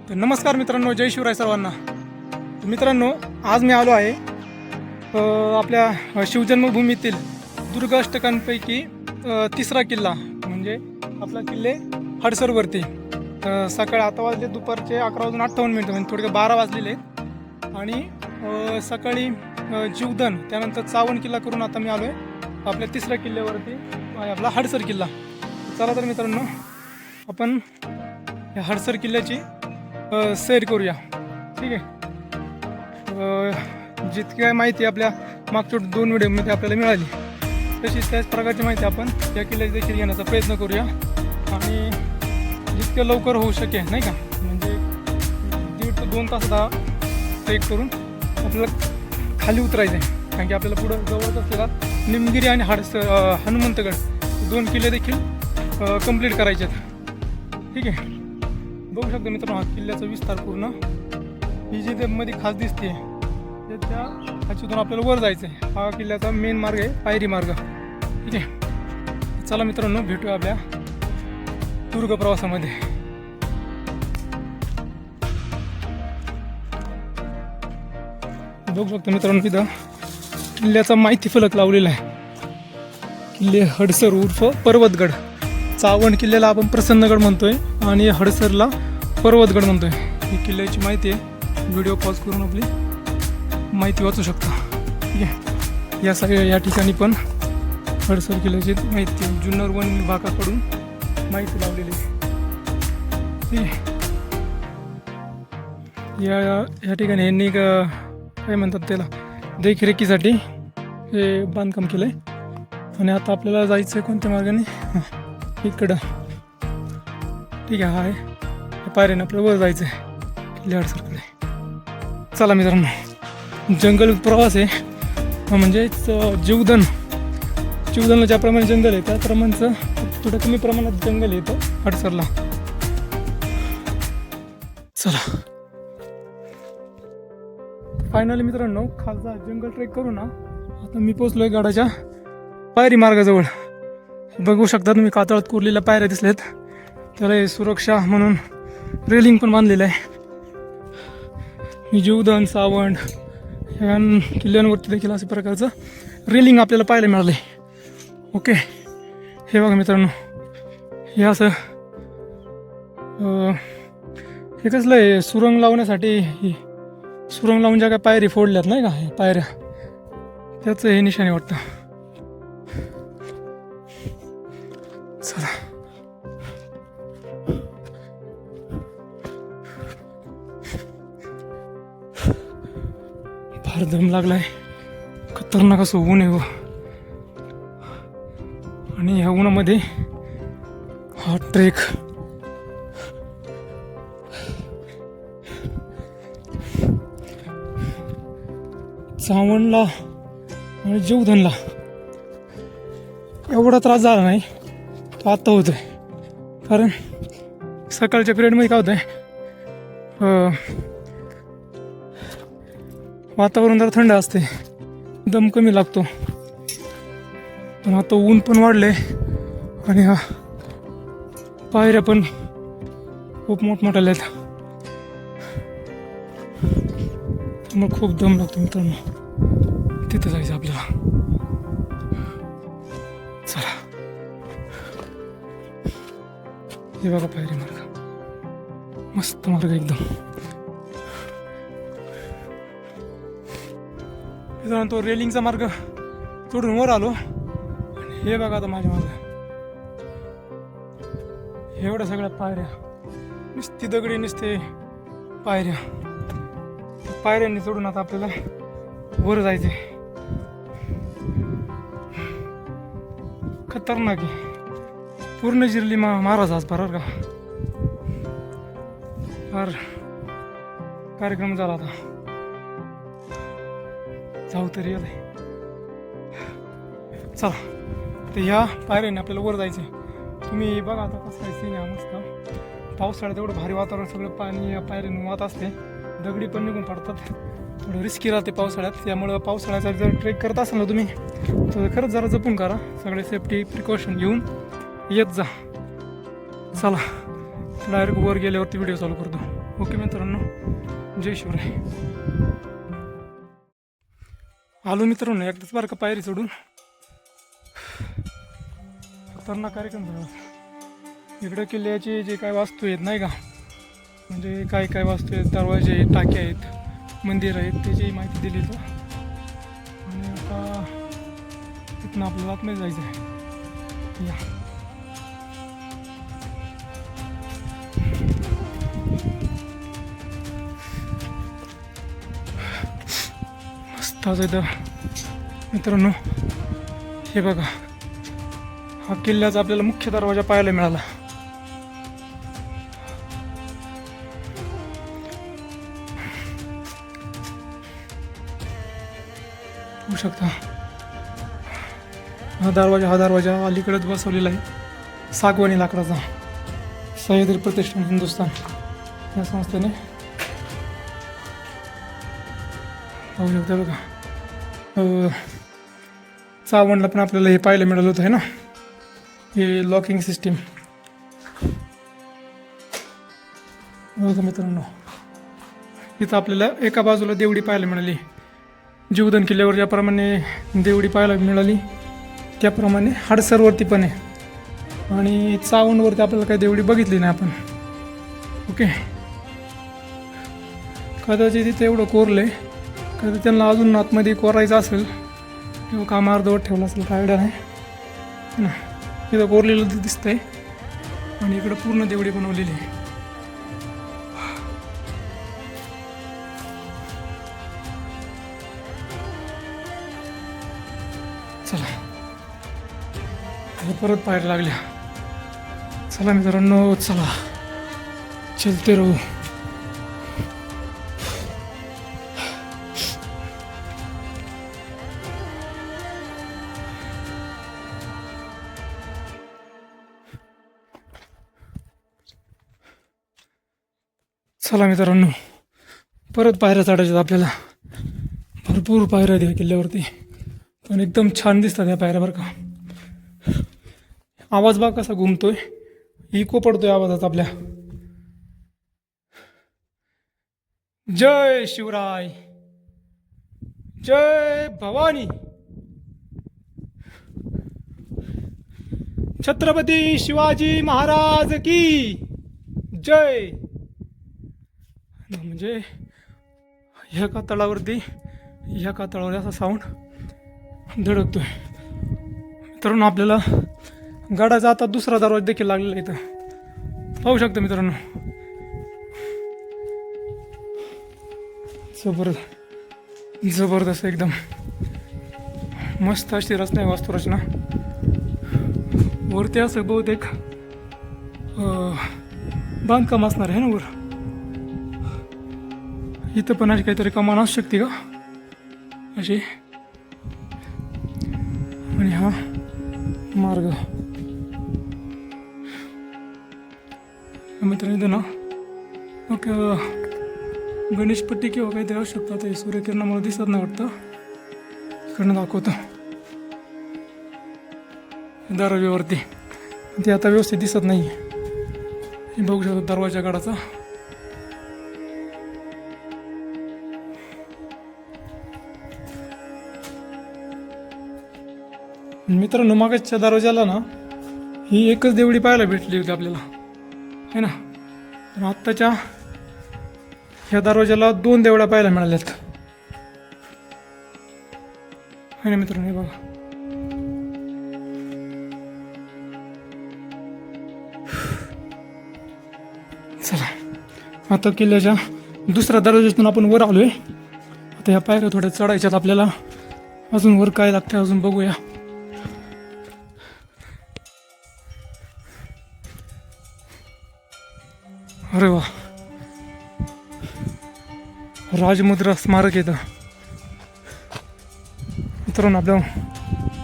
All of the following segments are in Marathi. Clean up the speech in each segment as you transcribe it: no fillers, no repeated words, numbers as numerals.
तर नमस्कार मित्रांनो, जय शिवराय सर्वांना. तर मित्रांनो, आज मी आलो आहे आपल्या शिवजन्मभूमीतील दुर्ग अष्टकांपैकी तिसरा किल्ला म्हणजे आपला किल्ले हडसरवरती. सकाळी आता वाजले दुपारचे 11:58 म्हणजे थोडे 12 वाजलेले आहेत. आणि सकाळी जीवधन त्यानंतर चावण किल्ला करून आता मी आलो आहे आपल्या तिसऱ्या किल्ल्यावरती, आपला हडसर किल्ला. चला तर मित्रांनो, आपण या हडसर किल्ल्याची सैर करूया. ठीक आहे. जितकी काय माहिती आपल्या मागच्या 2 व्हिडिओमध्ये आपल्याला मिळाली तशीच त्याच प्रकारची माहिती आपण या किल्ल्याची देखील घेण्याचा प्रयत्न करूया. आणि जितक्या लवकर होऊ शकेल नाही का, म्हणजे 1.5 ते 2 तासात ट्रेक करून आपल्याला खाली उतरायचं आहे. कारण की आपल्याला पुढं जवळच असलेला निमगिरी आणि हनुमंतगड 2 किल्ले देखील कंप्लीट करायचे आहेत. ठीक आहे. बघू शकता मित्रांनो, हा किल्ल्याचा विस्तार पूर्ण. ही जी ते मध्ये खास दिसते त्या ह्याच्यातून आपल्याला वर जायचं आहे. हा किल्ल्याचा मेन मार्ग आहे, पायरी मार्ग. ठीक आहे. चला मित्रांनो, भेटूया आपल्या दुर्ग प्रवासामध्ये. बघू शकता मित्रांनो, इथं किल्ल्याचा माहिती फलक लावलेला आहे. किल्ले हडसर उर्फ पर्वतगड. चावण किल्ल्याला आपण प्रसन्नगड म्हणतोय आणि हडसरला पर्वतगड म्हणतोय. ही किल्ल्याची माहिती आहे. व्हिडिओ पॉज करून आपली माहिती वाचू शकता. ठीक आहे. या सगळ्या या ठिकाणी पण हडसर किल्ल्याची माहिती जुन्नर वन विभागाकडून माहिती लावलेली आहे. ठीक आहे. या ठिकाणी यांनी काय म्हणतात त्याला, देखरेखीसाठी हे बांधकाम केलं आहे. आणि आता आपल्याला जायचं आहे कोणत्या मार्गाने, इकडं. ठीक आहे. हा आहे पायऱ्याने आपल्याला वर जायचं आहे किल्ले हडसरकडे. चला मित्रांनो, जंगल प्रवास आहे म्हणजे जीवधनला ज्याप्रमाणे जंगल आहे त्याप्रमाणेचं थोडं कमी प्रमाणात जंगल आहे इथं हडसरला. चला फायनली मित्रांनो, खालचा जंगल ट्रेक करू ना, आता मी पोचलोय गडाच्या पायरी मार्गाजवळ. बघू शकता तुम्ही, कातळात कोरलेल्या पायऱ्या दिसल्यात. त्याला सुरक्षा म्हणून रेलिंग पण बांधलेलं आहे. जीवधन, सावंड या किल्ल्यांवरती देखील अशा प्रकारचं रेलिंग आपल्याला पाहायला मिळालं आहे. ओके. हे बघा मित्रांनो, हे असं हे कसलं आहे, सुरंग लावण्यासाठी सुरंग लावून ज्या काय पायरी फोडल्यात नाही का, हे पायऱ्या, त्याचं हे निशाणे वाटतं. चला फार दम लागलाय, खतरनाक असं ऊन आहे. आणि ह्या उन्हामध्ये हा ट्रेक चावणला आणि जीवधनला एवढा त्रास झाला नाही तो आत्ता होतोय. कारण सकाळच्या पिरियडमध्ये काय होतंय, वातावरण जरा थंड असते, दम कमी लागतो. पण आता ऊन पण वाढले आणि हा पायऱ्या पण खूप मोठमोठ्या आहेत, मग खूप दम लागतो मित्रांनो. तिथं जायचं आपल्याला. चला, हे बघा पायरी मार्ग, मस्त मार्ग एकदम. तो रेलिंगचा मार्ग चढून वर आलो आणि हे बघा आता माझ्या मार्ग एवढ्या सगळ्या पायऱ्या, नुसती दगडी नुसते पायऱ्यांनी चढून आता आपल्याला वर जायचे. खतरनाक आहे. पूर्ण जिरली महाराज आज बरोबर का. फार कार्यक्रम झाला. आता जाऊ तरी येत आहे. चला, तर ह्या पायऱ्याने आपल्याला वर जायचं आहे. तुम्ही बघा आता कसं आहे सीन आहे मस्त. पावसाळ्यात एवढं भारी वातावरण, सगळं पाणी या पायऱ्याने वाहत असते, दगडी पण निघून पडतात. थोडं रिस्की राहते पावसाळ्यात. त्यामुळं पावसाळ्याचा जर ट्रेक करत असाल ना तुम्ही, तर खरंच जरा जपून करा, सगळे सेफ्टी प्रिकॉशन घेऊन येत जा. चला डायरेक्ट वर गेल्यावरती व्हिडिओ चालू करतो. ओके मित्रांनो, जय शिवराय. आलो मित्रांनो एकदाच बरं का पायरी चढून. खतरनाक कार्यक्रम झाला. इकडं किल्ल्याचे जे काय वास्तू आहेत नाही का, म्हणजे काय काय वास्तू आहेत, दरवाजे, टाके आहेत, मंदिर आहेत, त्याची माहिती दिली तो. आणि आता तिथून आपल्याला आतमध्ये जायचं आहे. या मस्त इथं मित्रांनो. हे बघा, हा किल्ल्याचा आपल्याला मुख्य दरवाजा पाहायला मिळाला. होऊ शकता हा दरवाजा अलीकडेच बसवलेला आहे सागवानी लाकडाचा. सह्याद्री प्रतिष्ठान हिंदुस्थान या संस्थेने. होऊ शकतं बघा. चावंडला पण आपल्याला हे पाहायला मिळालं होतं आहे ना, हे लॉकिंग सिस्टीम. बघा मित्रांनो, इथं आपल्याला एका बाजूला देवडी पाहायला मिळाली. जीवदान किल्ल्यावर ज्याप्रमाणे देवडी पाहायला मिळाली त्याप्रमाणे हडसरवरती पण आहे. आणि चावंडवरती आपल्याला काही देवडी बघितली नाही आपण. ओके, कदाचित तिथे एवढं कोरलं आहे, कदाचित त्यांना अजून आतमध्ये कोरायचं असेल किंवा काम अर्धवट ठेवलं असेल, काय आयडिया नाही ना. इथं कोरलेलं दिसतंय आणि इकडं पूर्ण देवडी बनवलेली आहे. चला परत पाहायला लागल्या. चला मित्रांनो, चला चलते राहू. चला मित्रांनो, परत पायऱ्या चढायच्यात आपल्याला. भरपूर पायऱ्या आहेत या किल्ल्यावरती, पण एकदम छान दिसतात या पायऱ्या बरं का. आवाज बघा कसा घुमतोय, इको पडतोय आवाजात आपल्या. जय शिवराय, जय भवानी, छत्रपती शिवाजी महाराज की जय. म्हणजे ह्या कातळावरती असा साऊंड धडकतोय. मित्रांनो, आपल्याला गडाचा आता दुसरा दरवाजा देखील लागलेला इथं पाहू शकता मित्रांनो. जबरदस्त एकदम मस्त अशी रचना आहे, वास्तुरचना. वरती असं बहुतेक बांधकाम असणार आहे ना वर. इथं पण अशी काहीतरी कमान असू शकते का अशी. आणि हा मार्ग मित्रांनो इथं ना मग गणेशपट्टी किंवा काहीतरी असू शकतं. आता सूर्यकिरणामुळे दिसत नाही वाटतं, इकडनं दाखवतो दरवाज्यावरती. ते आता व्यवस्थित दिसत नाही. हे बघू शकतो दरवाजा गडाचा. मित्रांनो, मागच्या दरवाजाला ना ही एकच देवडी पाहायला भेटली होती आपल्याला है ना. पण आत्ताच्या ह्या दरवाजाला 2 देवड्या पाहायला मिळाल्यात है ना मित्रांनो. हे बघा, चला आता किल्ल्याच्या दुसऱ्या दरवाजातून आपण वर आलोय. आता ह्या पायऱ्या थोड्या चढायच्यात आपल्याला. अजून वर काय लागतं अजून बघूया. अरे वा, राजमुद्रा स्मारक येतं मित्रांनो. आपल्या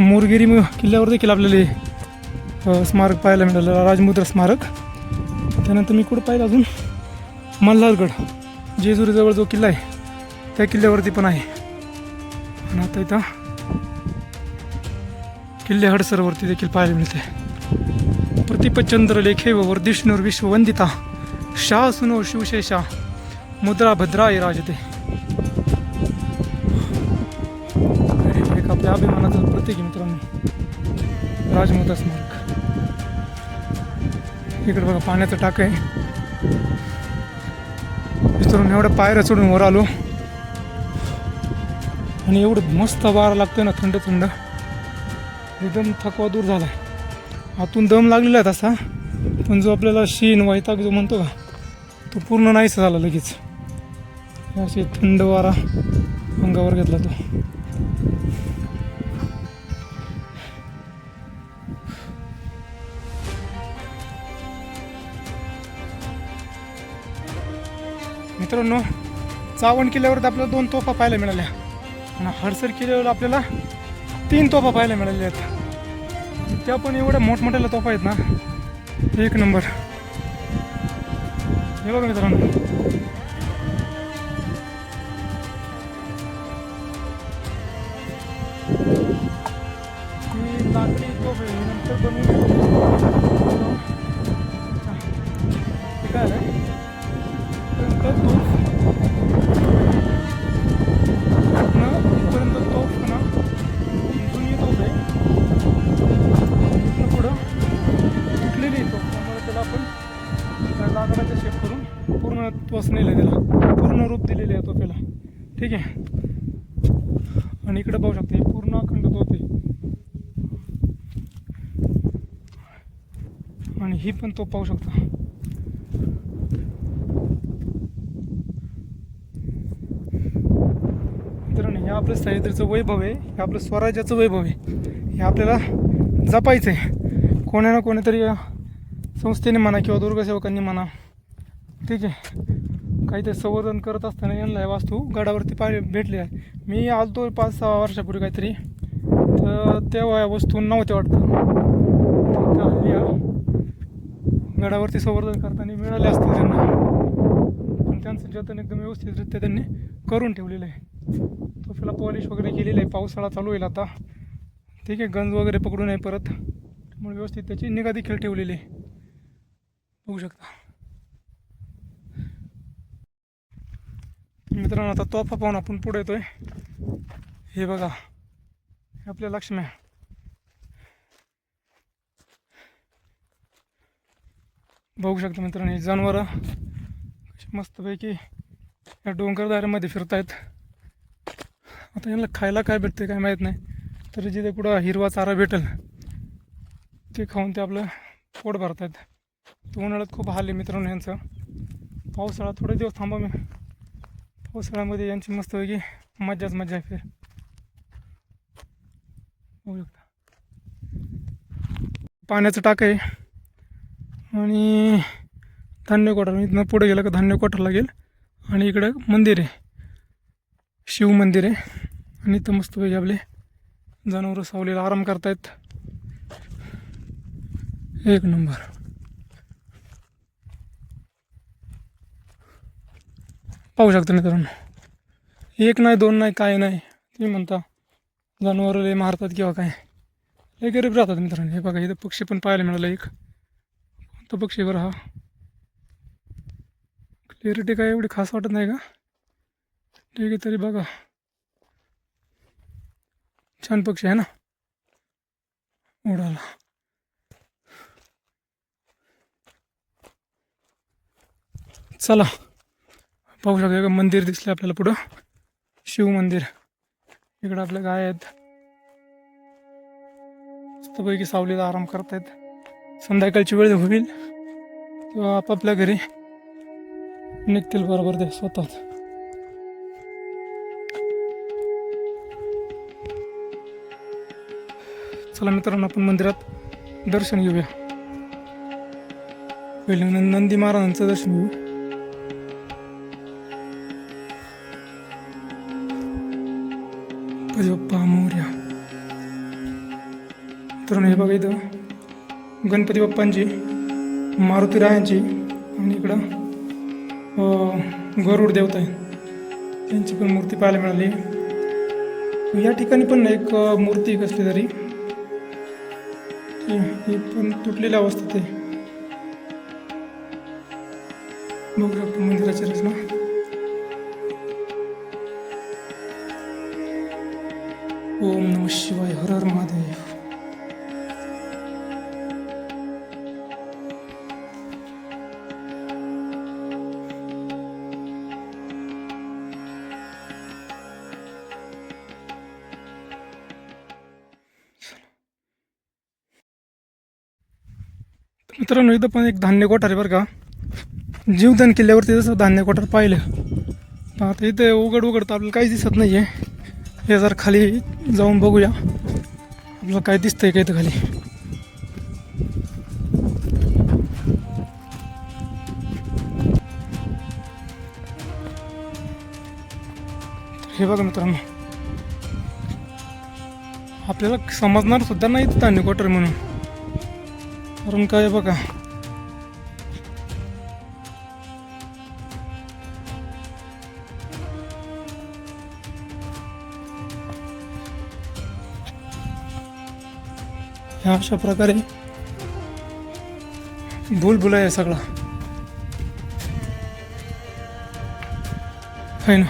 मोरगिरी किल्ल्यावर देखील आपल्याला स्मारक पाहायला मिळालं, राजमुद्रा स्मारक. त्यानंतर मी कुठं पाहिलं अजून, मल्हारगड जेजुरीजवळ जो किल्ला आहे त्या किल्ल्यावरती पण आहे. आणि आता इथं किल्ले हडसरवरती देखील पाहायला मिळते. प्रतिपचंद्र लेखे व वर्धिष्णुर विश्ववंदिता शाह सुनो शिवशेषा मुद्रा भद्राय राजते. एक आपल्या अभिमानाचं प्रतीक आहे मित्रांनो, राजमाता स्मारक. इकडे बघा पाण्याचं टाक आहे. मित्रांनो एवढ्या पायऱ्या चढून वर आलो आणि एवढं मस्त वारा लागतोय ना, थंड थंड, एकदम थकवा दूर झाला. आतून दम लागलेला आहे तसा, पण जो आपल्याला शीन वैताग जो म्हणतो का, तो पूर्ण नाहीसा झाला लगेच. अशी थंड वारा अंगावर घेतला तो. मित्रांनो चावण किल्ल्यावर आपल्याला 2 तोफा पाहायला मिळाल्या आणि हडसर किल्ल्यावर आपल्याला 3 तोफा पाहायला मिळाल्या आहेत. त्या पण एवढ्या मोठमोठ्याला तोफा आहेत ना, एक नंबर. हे बघा मित्रांनो, ही लाकडी तोफ आहे, नंतर बनवून काय आहे इथपर्यंत तोफ ना, जुनी तोफ आहे, पुढं तुटलेली आहे तोफ. त्यामुळे त्याला आपण लाकडाचा शेप करून पूर्ण त्वस नेलं, त्याला पूर्ण रूप दिलेले आहे तोफेला. ठीक आहे. आणि इकडे पाहू शकता, ही पूर्ण अखंड तोफ आहे आणि ही पण तोफ पाहू शकता. हे आपलं सह्याद्रीचं वैभव आहे, हे आपलं स्वराज्याचं वैभव आहे. हे आपल्याला जपायचं आहे. कोणा ना कोणीतरी संस्थेने म्हणा किंवा दुर्गसेवकांनी म्हणा, ठीक आहे, काहीतरी संवर्धन करत असताना यांना या वास्तू गडावरती भेटले आहे. मी आलतो 5-6 वर्षापूर्वी काहीतरी, तर तेव्हा या वस्तू नव्हत्या वाटतं. गडावरती संवर्धन करताना मिळाले असतील त्यांना, पण त्यांचं जतन एकदम व्यवस्थितरित्या त्यांनी करून ठेवलेलं आहे. तोफेला पॉलिश वगैरे केलेलं आहे. पावसाळा चालू होईल आता, ठीक आहे, गंज वगैरे पकडू नये परत, त्यामुळे व्यवस्थित त्याची निगा देखील ठेवलेली आहे. बघू शकता मित्रांनो. आता तोफा पाहून आपण पुढे येतोय. हे बघा, हे आपल्या लक्ष्म्या. बघू शकता मित्रांनो, ही जनावरं मस्तपैकी या डोंगरदाऱ्यामध्ये फिरतायत. आता यांना खायला काय भेटते काय माहीत नाही, तरी जिथे कुठं हिरवा चारा भेटेल ते खाऊन ते आपलं पोट भरतायत. तर उन्हाळ्यात खूप हाल आहे मित्रांनो यांचं. पावसाळा थोडे दिवस थांबा, मी पावसाळ्यामध्ये यांची मस्तपैकी मज्जाच मज्जा आहे. फिर बघू शकता पाण्याचं टाक आहे आणि धान्य कोठार. इथनं पुढे गेलं का धान्य कोठार लागेल आणि इकडं मंदिर आहे, शिव मंदिर आहे. आणि इथं मस्तपैकी आपले जनावरं सावलीला आराम करतायत. एक नंबर. पाहू शकता मित्रांनो, 1 नाही 2 नाही काय नाही, तुम्ही म्हणता जनावरं लय मारतात किंवा काय, लय गरीब राहतात मित्रांनो. हे बघा, इथं पक्षी पण पाहायला मिळालं. एक कोणता पक्षी बरं हा, क्लिअरिटी काय एवढी खास वाटत नाही का, ठीक आहे, तरी बघा छान पक्षी आहे ना, उडाला. चला पाहू शकता का, मंदिर दिसलं आपल्याला पुढं, शिव मंदिर. इकडं आपल्या गाय आहेत, मस्तपैकी सावलीला आराम करतायत. संध्याकाळची वेळ होईल तेव्हा आपापल्या घरी निघतील बरोबर ते स्वतःच. चला मित्रांनो, आपण मंदिरात दर्शन घेऊया. पहिले नंदी महाराजांचं दर्शन घेऊ. बाप्पा मोरया. मित्रांनो हे बघा, इथं गणपती बाप्पांची, मारुती रायांची आणि इकडं गरुड देवता आहे, त्यांची पण मूर्ती पाहायला मिळाली. या ठिकाणी पण एक मूर्ती कसली तरी, ही पण तुटलेल्या अवस्थेत आहे. बघू शकतो मंदिराची रचना. ओम नमः शिवाय, हर हर महादेव. मित्रांनो, इथं पण एक धान्य कोठार आहे बरं का. जीवदान किल्ल्यावरती जसं धान्य कोठार पाहिलं, आता इथे उघड तर आपल्याला काहीच दिसत नाही आहे. हे जर खाली जाऊन बघूया आपल्याला काय दिसतंय का इथं खाली. हे बघा मित्रांनो, आपल्याला समजणार सुद्धा नाही इथं धान्य कोठार म्हणून. कारण काय बघा, ह्या अशा प्रकारे भूलभुला आहे सगळा, है ना.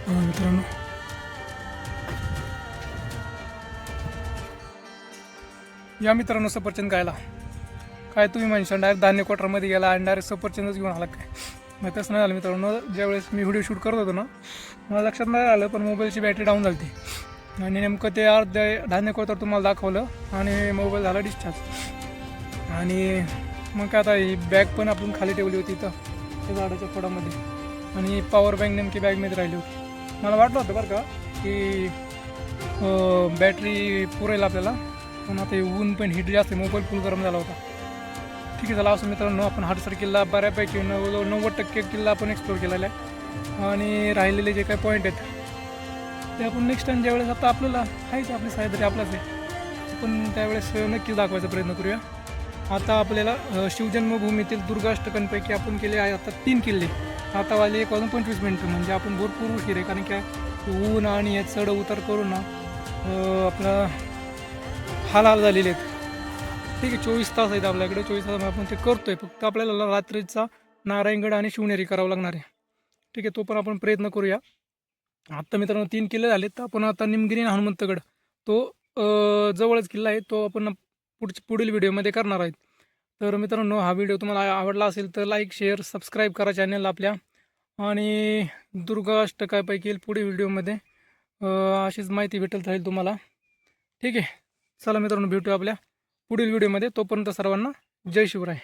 मित्रांनो, या मित्रांनो सफरचंद खायला. काय तुम्ही म्हणशाल डायरेक्ट धान्य कोठारमध्ये गेला आणि डायरेक्ट सफरचंदच घेऊन आला काय? मग तसं नाही झालं मित्रांनो. ज्यावेळेस मी व्हिडिओ शूट करत होतो ना, मला लक्षात नाही आलं, पण मोबाईलची बॅटरी डाऊन झाली होती आणि नेमकं ते अर्धे धान्य कोठार तुम्हाला दाखवलं आणि मोबाईल झाला डिस्चार्ज. आणि मग काय, आता ही बॅग पण आपण खाली ठेवली होती इथं त्या झाडाच्या खोडामध्ये, आणि पॉवर बँक नेमकी बॅगमध्ये राहिली होती. मला वाटलं होतं बरं का की बॅटरी पुरेल आपल्याला, पण आता ऊन पण हीट जास्त, मोबाईल फुल गरम झाला होता. ठीक आहे, चला असं मित्रांनो, आपण हडसर किल्ला बऱ्यापैकी 90% किल्ला आपण एक्सप्लोर केलेला आहे. आणि राहिलेले जे काही पॉईंट आहेत ते आपण नेक्स्ट टाईम ज्यावेळेस, आता आपल्याला आहेच आपली सायदरी आपलाच आहे, आपण त्यावेळेस नक्कीच दाखवायचा प्रयत्न करूया. आता आपल्याला शिवजन्मभूमीतील दुर्गाष्टकांपैकी आपण केले आहे आता 3 किल्ले. आता वाजले 1:25, म्हणजे आपण भरपूर उशीर आहे. कारण काय ऊन आणि हे चढ उतार करून ना आपला हाल झालेले आहेत. ठीक आहे, 24 तास आहेत आपल्याकडे, 24 तास आपण ते करतोय. फक्त आपल्याला रात्रीचा नारायणगड आणि शिवनेरी करावं लागणार आहे. ठीक आहे, तो पण आपण प्रयत्न करूया. आत्ता मित्रांनो 3 किल्ले झालेत, तर आपण आता निमगिरी आणि हनुमंतगड, तो जवळच किल्ला आहे, तो आपण पुढील व्हिडिओमध्ये करणार आहेत. तर मित्रांनो, हा व्हिडिओ तुम्हाला आवडला असेल तर लाईक, शेअर, सबस्क्राईब करा चॅनलला आपल्या. आणि दुर्गाष्टकापैकी पुढील व्हिडिओमध्ये अशीच माहिती भेटत राहील तुम्हाला. ठीक आहे, चला मित्रांनो, भेटूया आपल्या पुढील व्हिडिओमध्ये. तोपर्यंत सर्वांना जय शिवराय.